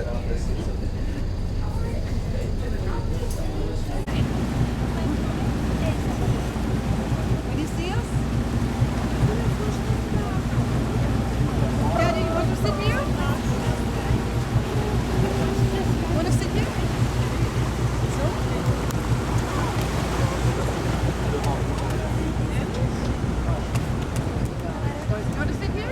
you see us? Daddy, you want to sit here? Want to sit here? You want to sit here?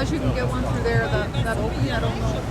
Unless you can get one through there that opening, I don't know.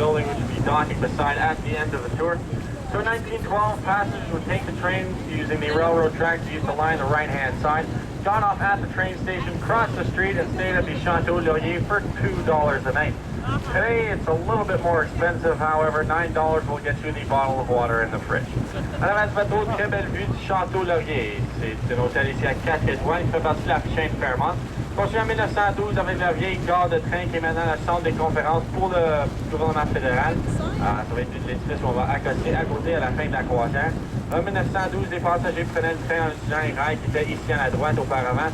building which will be docking beside at the end of the tour. So in 1912, passengers would take the train using the railroad tracks used to line the right-hand side, got off at the train station, crossed the street, and stayed at the Chateau Laurier for $2 a night. Today, it's a little bit more expensive, however, $9 will get you the bottle of water in the fridge. Alors, à ce bateau, très belle vue du Château Laurier. C'est un hôtel ici à 4 étoiles qui fait partie de la chaîne Fairmont. Construit en 1912 avec la vieille gare de train qui est maintenant le centre des conférences pour le gouvernement fédéral. Ça va être l'édifice qu'on va accoster à côté à la fin de la croisière. En 1912, les passagers prenaient le train en utilisant les rails qui étaient ici à la droite auparavant,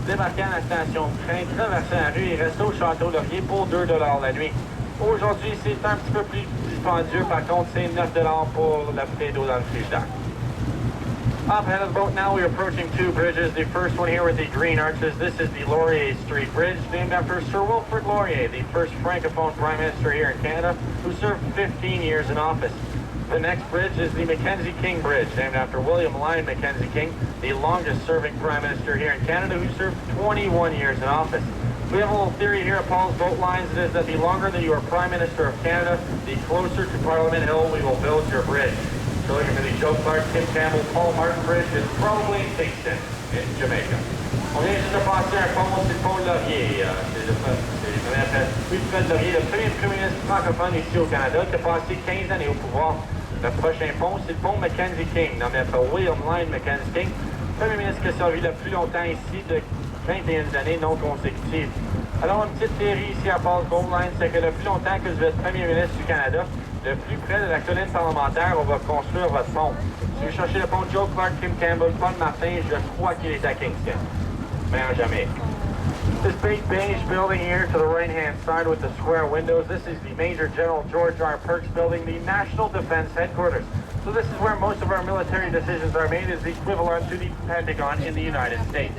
débarquaient à la station de train, traversaient la rue et restaient au Château Laurier pour 2 $ la nuit. Aujourd'hui, c'est un petit peu plus dispendieux. Par contre, c'est 9 $ pour la bouteille d'eau dans le frigidaire. Up ahead of the boat now, we're approaching two bridges. The first one here with the green arches. This is the Laurier Street Bridge, named after Sir Wilfrid Laurier, the first Francophone Prime Minister here in Canada, who served 15 years in office. The next bridge is the Mackenzie King Bridge, named after William Lyon Mackenzie King, the longest-serving Prime Minister here in Canada, who served 21 years in office. We have a little theory here at Paul's Boat Lines. It is that the longer that you are Prime Minister of Canada, the closer to Parliament Hill we will build your bridge. So looking for the Joe Clark, Tim Campbell, Paul Martin Bridge is probably in Kingston, in Jamaica. On vient juste de passer un pont, c'est le pont Laurier. C'est Wilfrid Laurier, le premier Premier ministre francophone ici au Canada, qui a passé 15 années au pouvoir. Le prochain pont, c'est le pont Mackenzie King, nommé après William Lyon Mackenzie King, Premier ministre qui a servi le plus longtemps ici, de 21 années non consécutives. Alors, une petite théorie ici à Paul's Boat Lines, c'est que le plus longtemps que vous êtes Premier ministre du Canada, le plus près de la colline parlementaire, on va construire votre pont. Si vous cherchez le pont Joe Clark, Kim Campbell, Paul Martin, je crois qu'il est à Kingston. Mais en jamais. This big beige building here to the right-hand side with the square windows, this is the Major General George R. Perks building, the National Defense Headquarters. So this is where most of our military decisions are made, is equivalent to the Pentagon in the United States.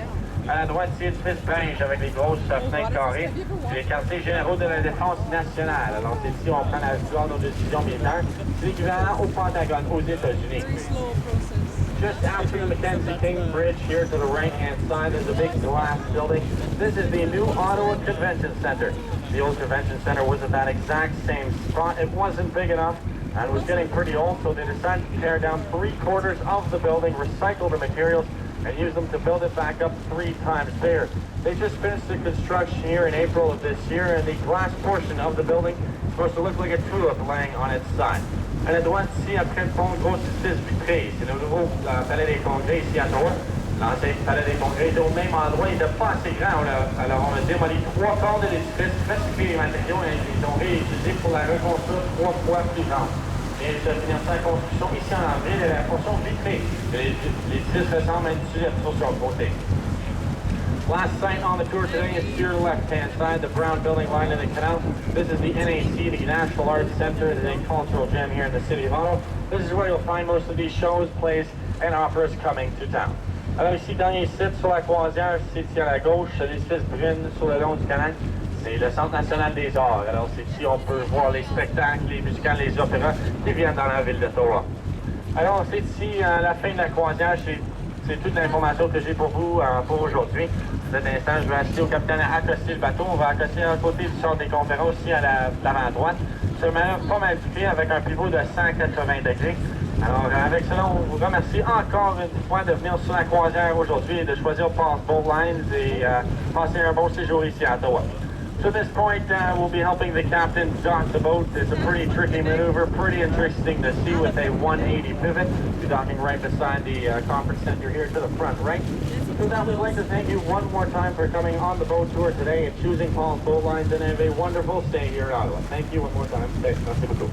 À la droite, c'est l'édifice beige avec les grosses fenêtres carrées. C'est les quartiers généraux de la défense nationale. Alors, c'est ici où on prend la plupart de nos décisions militaires. C'est l'équivalent au Pentagone aux États-Unis. Just after the Mackenzie King Bridge here to the right-hand side is a big glass building. This is the new Ottawa Convention Center. The old Convention Center was at that exact same spot. It wasn't big enough and was getting pretty old, so they decided to tear down 3/4 of the building, recycle the materials, and use them to build it back up 3 times bigger. They just finished the construction here in April of this year, and the glass portion of the building is supposed to look like a tulip laying on its side. À la droite, ici, après le pont, gros édifice vitré. C'est le nouveau palais des congrès ici à Ottawa. L'ancien palais des congrès est au même endroit. Il n'est pas assez grand. Alors, on a démoli 3 quarts de l'édifice, recyclé les matériaux et ils ont réutilisés pour la reconstruire 3 fois plus grande. Et se finir sa construction ici en avril et la fonction vitrée. L'édifice ressemble à une tulipe sur son côté. Last site on the tour today is to your left-hand side, the brown building line in the canal. This is the NAC, the National Arts Center. It is a cultural gem here in the city of Ottawa. This is where you'll find most of these shows, plays, and operas coming to town. Alors ici, dernier site sur la croisière, c'est ici à la gauche, l'édifice brune sur le long du canal. C'est le Centre national des arts. Alors c'est ici on peut voir les spectacles, les musicales, les opéras qui viennent dans la ville d'Ottawa. Alors c'est ici à la fin de la croisière, c'est toute l'information que j'ai pour vous pour aujourd'hui. À cet instant, je vais assister au capitaine à accoster le bateau. On va accoster à côté du centre des conférences, aussi à l'avant-droite. C'est une manœuvre pas mal piquée avec un pivot de 180 degrés. Alors, avec cela, on vous remercie encore une fois de venir sur la croisière aujourd'hui et de choisir Paul's Boat Lines et passer un bon séjour ici à Ottawa. So at this point, we'll be helping the captain dock the boat. It's a pretty tricky maneuver, pretty interesting to see with a 180 pivot. We're docking right beside the conference center here to the front right. So that we'd like to thank you one more time for coming on the boat tour today and choosing Paul's Boat Lines, and have a wonderful stay here in Ottawa. Thank you one more time. Merci beaucoup.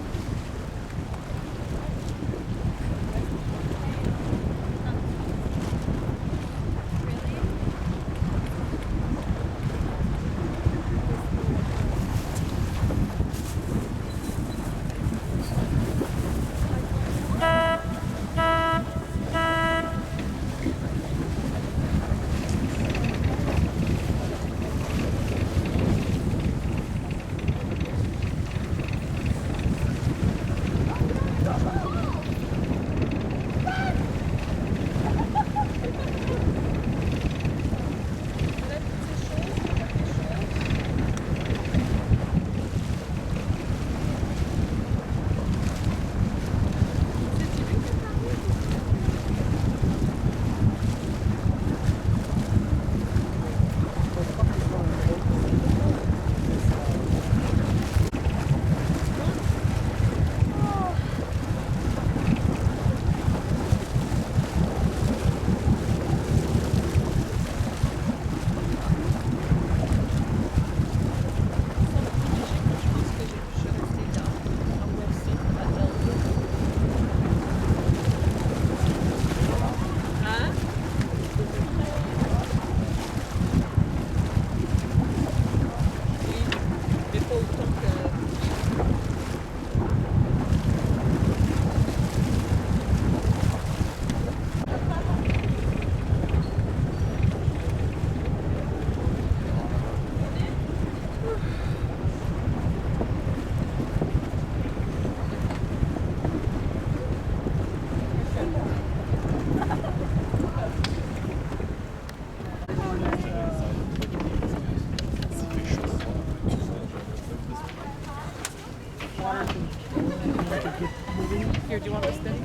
Here, do you want to spin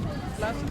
left?